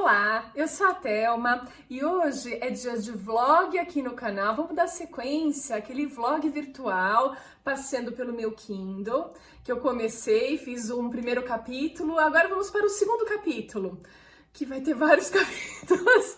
Olá, eu sou a Thelma e hoje é dia de vlog aqui no canal. Vamos dar sequência àquele vlog virtual passeando pelo meu Kindle, que eu comecei, fiz um primeiro capítulo, agora vamos para o segundo capítulo, que vai ter vários capítulos,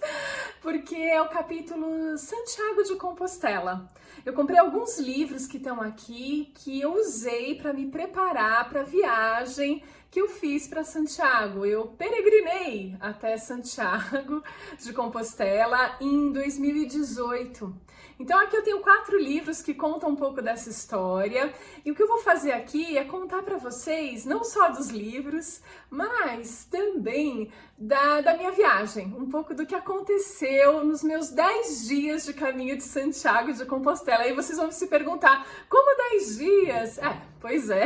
porque é o capítulo Santiago de Compostela. Eu comprei alguns livros que estão aqui, que eu usei para me preparar para a viagem que eu fiz para Santiago. Eu peregrinei até Santiago de Compostela em 2018. Então aqui eu tenho 4 livros que contam um pouco dessa história, e o que eu vou fazer aqui é contar para vocês não só dos livros, mas também da minha viagem, um pouco do que aconteceu nos meus 10 dias de caminho de Santiago de Compostela. Aí vocês vão se perguntar, como 10 dias? Pois é,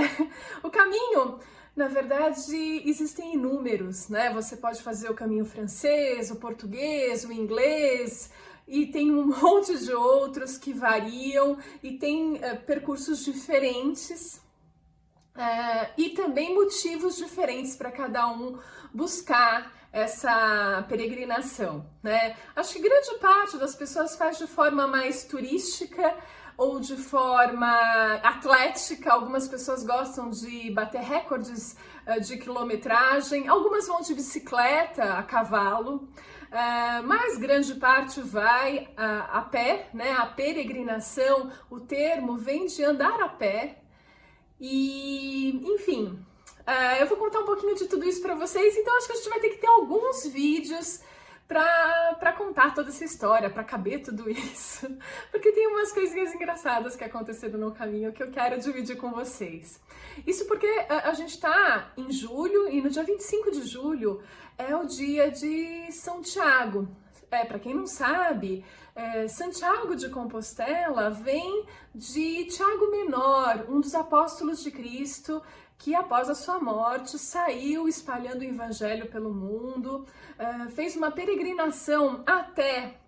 o caminho... Na verdade, existem inúmeros, né? Você pode fazer o caminho francês, o português, o inglês, e tem um monte de outros que variam e tem percursos diferentes e também motivos diferentes para cada um buscar essa peregrinação, né? Acho que grande parte das pessoas faz de forma mais turística ou de forma atlética. Algumas pessoas gostam de bater recordes de quilometragem, algumas vão de bicicleta, a cavalo, mas grande parte vai a pé, né? A peregrinação, o termo vem de andar a pé e, enfim, eu vou contar um pouquinho de tudo isso para vocês, então acho que a gente vai ter que ter alguns vídeos para contar toda essa história, para caber tudo isso, porque tem umas coisinhas engraçadas que aconteceram no caminho que eu quero dividir com vocês. Isso porque a gente tá em julho e no dia 25 de julho é o dia de São Tiago. Para quem não sabe, Santiago de Compostela vem de Tiago Menor, um dos apóstolos de Cristo, que após a sua morte saiu espalhando o evangelho pelo mundo, fez uma peregrinação até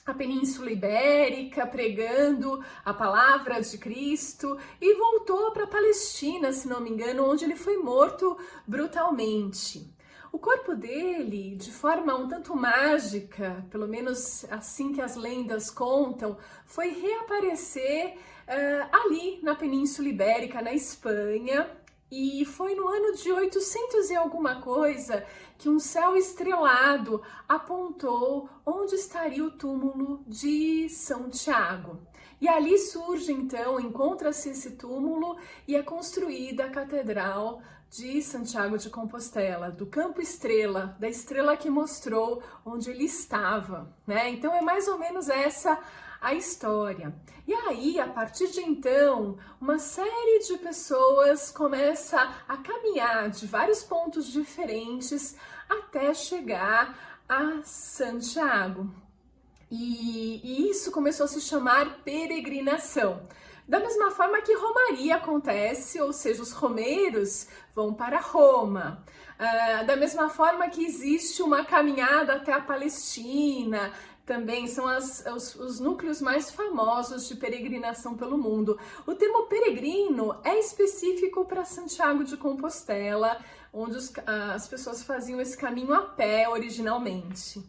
a Península Ibérica, pregando a palavra de Cristo, e voltou para a Palestina, se não me engano, onde ele foi morto brutalmente. O corpo dele, de forma um tanto mágica, pelo menos assim que as lendas contam, foi reaparecer ali na Península Ibérica, na Espanha. E foi no ano de 800 e alguma coisa que um céu estrelado apontou onde estaria o túmulo de São Tiago. E ali surge então, encontra-se esse túmulo e é construída a Catedral de Santiago de Compostela, do Campo Estrela, da estrela que mostrou onde ele estava, né? Então é mais ou menos essa a história. E aí, a partir de então, uma série de pessoas começa a caminhar de vários pontos diferentes até chegar a Santiago. E isso começou a se chamar peregrinação. Da mesma forma que Romaria acontece, ou seja, os romeiros vão para Roma. Da mesma forma que existe uma caminhada até a Palestina, também são os núcleos mais famosos de peregrinação pelo mundo. O termo peregrino é específico para Santiago de Compostela, onde as pessoas faziam esse caminho a pé originalmente.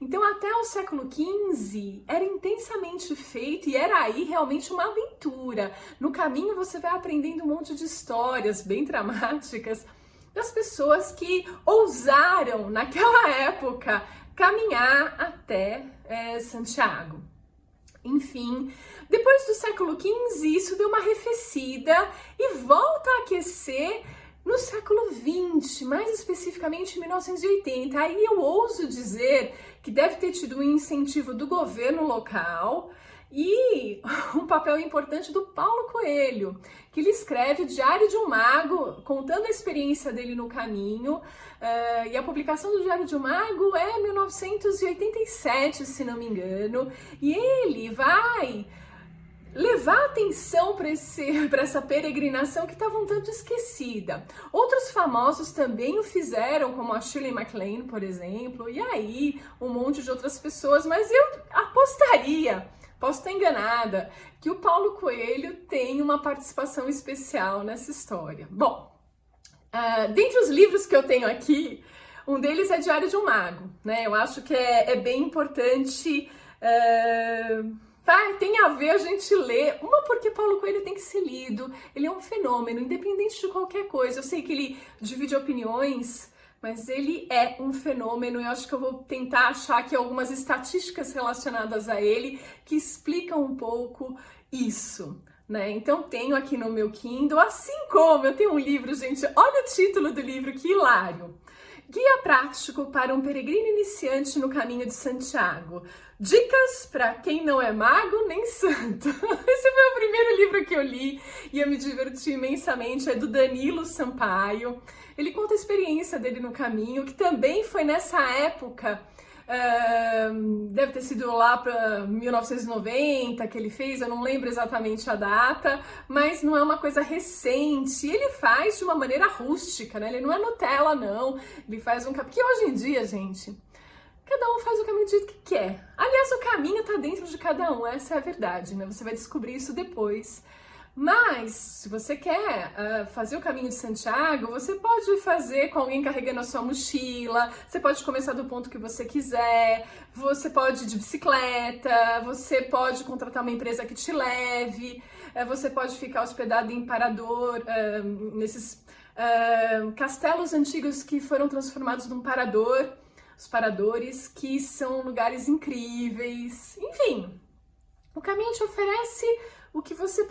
Então, até o século XV, era intensamente feito e era aí realmente uma aventura. No caminho você vai aprendendo um monte de histórias bem dramáticas das pessoas que ousaram, naquela época, caminhar até Santiago. Enfim, depois do século XV, isso deu uma arrefecida e volta a aquecer no século XX, mais especificamente em 1980. Aí eu ouso dizer que deve ter tido um incentivo do governo local e um papel importante do Paulo Coelho, que ele escreve o Diário de um Mago, contando a experiência dele no caminho, e a publicação do Diário de um Mago é 1987, se não me engano, e ele vai levar atenção para essa peregrinação que estava um tanto esquecida. Outros famosos também o fizeram, como a Shirley MacLaine, por exemplo, e aí um monte de outras pessoas, mas eu apostaria, posso estar enganada, que o Paulo Coelho tem uma participação especial nessa história. Bom, dentre os livros que eu tenho aqui, Um deles é Diário de um Mago, né? Eu acho que é bem importante, tem a ver a gente ler, porque Paulo Coelho tem que ser lido, ele é um fenômeno, independente de qualquer coisa. Eu sei que ele divide opiniões, mas ele é um fenômeno. Eu acho que eu vou tentar achar aqui algumas estatísticas relacionadas a ele que explicam um pouco isso, né? Então tenho aqui no meu Kindle, assim como eu tenho um livro, gente, olha o título do livro, que hilário. Guia prático para um peregrino iniciante no caminho de Santiago. Dicas para quem não é mago nem santo. Esse foi o primeiro livro que eu li e eu me diverti imensamente. É do Danilo Sampaio. Ele conta a experiência dele no caminho, que também foi nessa época. Deve ter sido lá para 1990 que ele fez, eu não lembro exatamente a data, mas não é uma coisa recente. Ele faz de uma maneira rústica, né? Ele não é Nutella, não. Ele faz porque hoje em dia, gente, cada um faz o caminho do jeito que quer. Aliás, o caminho tá dentro de cada um, essa é a verdade, né? Você vai descobrir isso depois. Mas, se você quer fazer o caminho de Santiago, você pode fazer com alguém carregando a sua mochila, você pode começar do ponto que você quiser, você pode ir de bicicleta, você pode contratar uma empresa que te leve, você pode ficar hospedado em parador, nesses castelos antigos que foram transformados num parador, os paradores, que são lugares incríveis. Enfim, o caminho te oferece o que você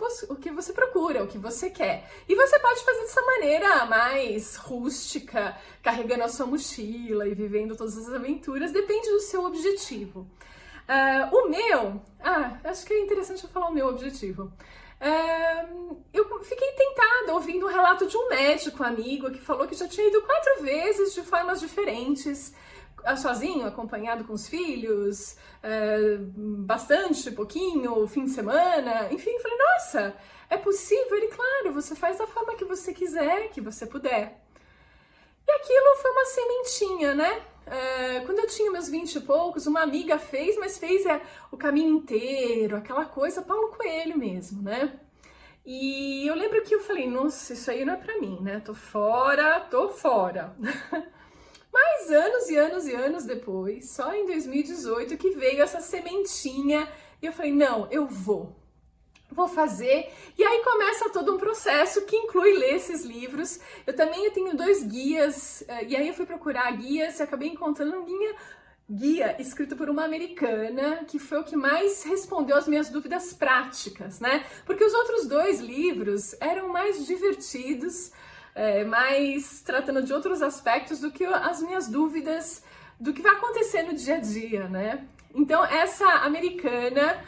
procura, o que você quer. E você pode fazer dessa maneira mais rústica, carregando a sua mochila e vivendo todas as aventuras, depende do seu objetivo. Acho que é interessante eu falar o meu objetivo. Eu fiquei tentada ouvindo um relato de um médico amigo que falou que já tinha ido 4 vezes de formas diferentes, sozinho, acompanhado com os filhos, bastante, pouquinho, fim de semana, enfim, falei, nossa, é possível? Ele, claro, você faz da forma que você quiser, que você puder. E aquilo foi uma sementinha, né? Quando eu tinha meus 20 e poucos, uma amiga fez, mas fez o caminho inteiro, aquela coisa, Paulo Coelho mesmo, né? E eu lembro que eu falei, nossa, isso aí não é pra mim, né? Tô fora. Mas anos e anos e anos depois, só em 2018 que veio essa sementinha e eu falei, não, eu vou fazer. E aí começa todo um processo que inclui ler esses livros. Eu tenho 2 guias, e aí eu fui procurar guias e acabei encontrando um guia escrito por uma americana, que foi o que mais respondeu às minhas dúvidas práticas, né? Porque os outros 2 livros eram mais divertidos, mais tratando de outros aspectos do que as minhas dúvidas do que vai acontecer no dia a dia, né? Então essa americana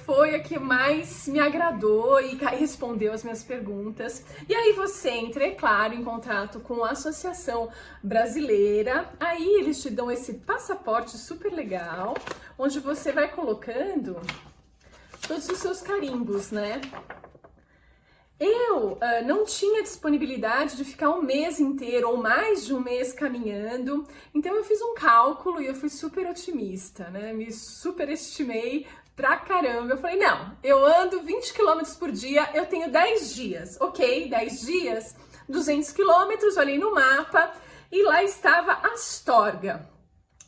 foi a que mais me agradou e respondeu as minhas perguntas. E aí você entra, é claro, em contato com a Associação Brasileira. Aí eles te dão esse passaporte super legal, onde você vai colocando todos os seus carimbos, né? Eu não tinha disponibilidade de ficar um mês inteiro ou mais de um mês caminhando, então eu fiz um cálculo e eu fui super otimista, né? Me superestimei pra caramba. Eu falei, não, eu ando 20 km por dia, eu tenho 10 dias, ok? 10 dias, 200 km, olhei no mapa e lá estava Astorga.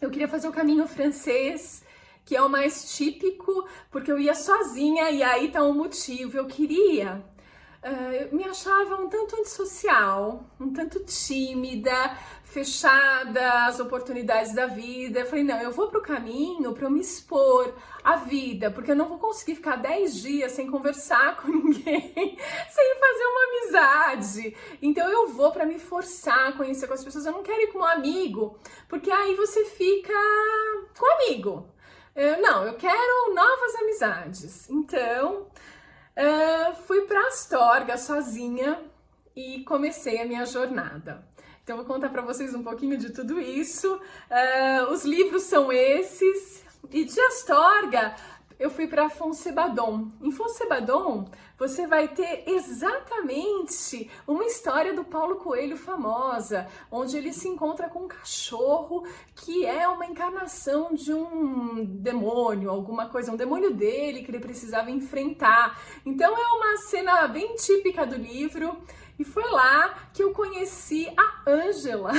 Eu queria fazer o caminho francês, que é o mais típico, porque eu ia sozinha e aí tá um motivo, eu queria... eu me achava um tanto antissocial, um tanto tímida, fechada às oportunidades da vida. Eu falei, não, eu vou pro caminho para eu me expor à vida, porque eu não vou conseguir ficar 10 dias sem conversar com ninguém, sem fazer uma amizade. Então eu vou para me forçar a conhecer com as pessoas. Eu não quero ir com um amigo, porque aí você fica com um amigo. Não, eu quero novas amizades. Então... fui para Astorga sozinha e comecei a minha jornada. Então vou contar para vocês um pouquinho de tudo isso. Os livros são esses. E de Astorga eu fui para Foncebadon. Em Foncebadon você vai ter exatamente uma história do Paulo Coelho famosa, onde ele se encontra com um cachorro que é uma encarnação de um demônio, alguma coisa, um demônio dele que ele precisava enfrentar. Então é uma cena bem típica do livro. E foi lá que eu conheci a Ângela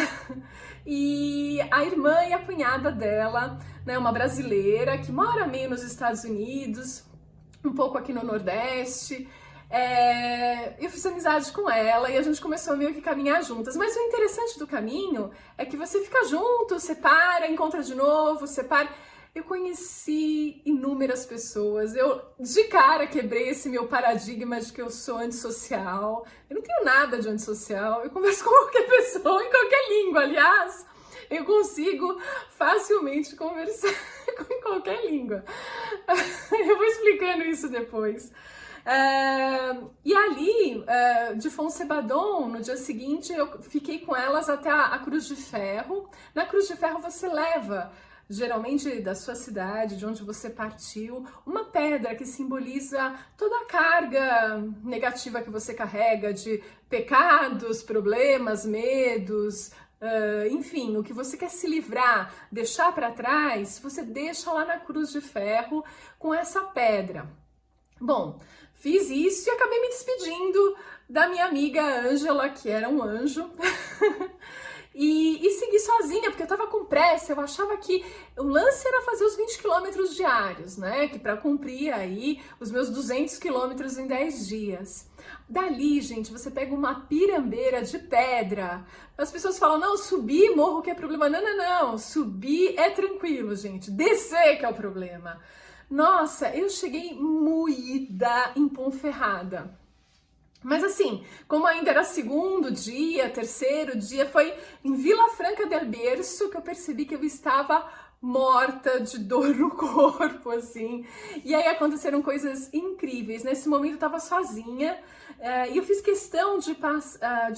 e a irmã e a cunhada dela, né, uma brasileira que mora meio nos Estados Unidos, um pouco aqui no Nordeste. Eu fiz amizade com ela e a gente começou meio que caminhar juntas. Mas o interessante do caminho é que você fica junto, separa, encontra de novo, separa. Eu conheci inúmeras pessoas. Eu, de cara, quebrei esse meu paradigma de que eu sou antissocial. Eu não tenho nada de antissocial. Eu converso com qualquer pessoa, em qualquer língua, aliás. Eu consigo facilmente conversar em qualquer língua. Eu vou explicando isso depois. E ali, de Fonsebadon, no dia seguinte, eu fiquei com elas até a Cruz de Ferro. Na Cruz de Ferro você leva, geralmente da sua cidade, de onde você partiu, uma pedra que simboliza toda a carga negativa que você carrega de pecados, problemas, medos, enfim, o que você quer se livrar, deixar para trás, você deixa lá na Cruz de Ferro com essa pedra. Bom, fiz isso e acabei me despedindo da minha amiga Ângela, que era um anjo, e segui sozinha, porque eu tava com pressa. Eu achava que o lance era fazer os 20 quilômetros diários, né? Que para cumprir aí os meus 200 quilômetros em 10 dias. Dali, gente, você pega uma pirambeira de pedra. As pessoas falam, não, subir morro que é problema. Não, não, não, subir é tranquilo, gente. Descer que é o problema. Nossa, eu cheguei moída em Ponferrada. Mas assim, como ainda era segundo dia, terceiro dia, foi em Vila Franca del Berço que eu percebi que eu estava morta de dor no corpo, assim. E aí aconteceram coisas incríveis. Nesse momento eu estava sozinha e eu fiz questão de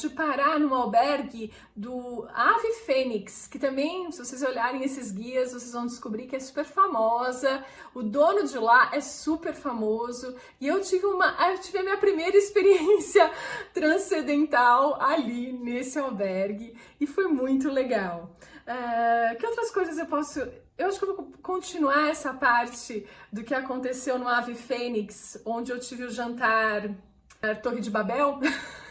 parar num albergue do Ave Fênix, que também, se vocês olharem esses guias, vocês vão descobrir que é super famosa. O dono de lá é super famoso. E eu tive a minha primeira experiência transcendental ali nesse albergue e foi muito legal. Que outras coisas eu posso... Eu acho que eu vou continuar essa parte do que aconteceu no Ave Fênix, onde eu tive o jantar Torre de Babel.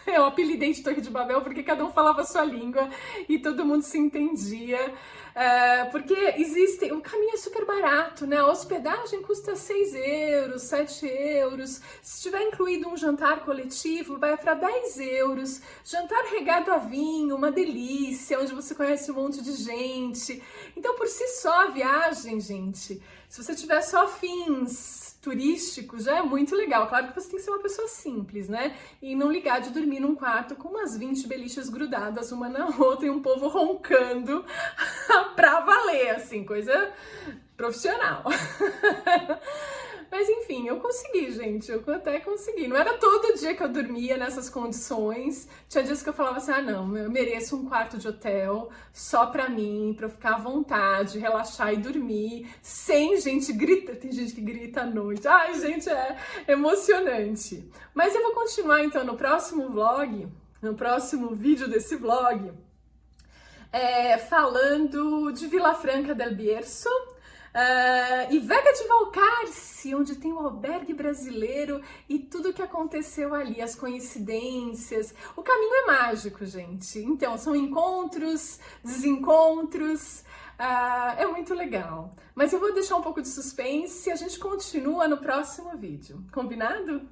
Eu apelidei de Torre de Babel porque cada um falava a sua língua e todo mundo se entendia. Porque o caminho é super barato, né? A hospedagem custa 6 euros, 7 euros. Se tiver incluído um jantar coletivo, vai para 10 euros. Jantar regado a vinho, uma delícia, onde você conhece um monte de gente. Então, por si só, a viagem, gente, se você tiver só fins turísticos, já é muito legal. Claro que você tem que ser uma pessoa simples, né? E não ligar de dormir num quarto com umas 20 beliches grudadas uma na outra e um povo roncando pra valer, assim, coisa profissional. Mas enfim, eu consegui, gente, eu até consegui. Não era todo dia que eu dormia nessas condições. Tinha dias que eu falava assim, não, eu mereço um quarto de hotel só pra mim, pra eu ficar à vontade, relaxar e dormir, sem gente gritar. Tem gente que grita à noite. Ai, gente, é emocionante. Mas eu vou continuar então no próximo vlog, no próximo vídeo desse vlog, falando de Vila Franca del Berço, e Vega de Valcarce, onde tem o albergue brasileiro e tudo o que aconteceu ali, as coincidências. O caminho é mágico, gente. Então, são encontros, desencontros, é muito legal. Mas eu vou deixar um pouco de suspense e a gente continua no próximo vídeo. Combinado?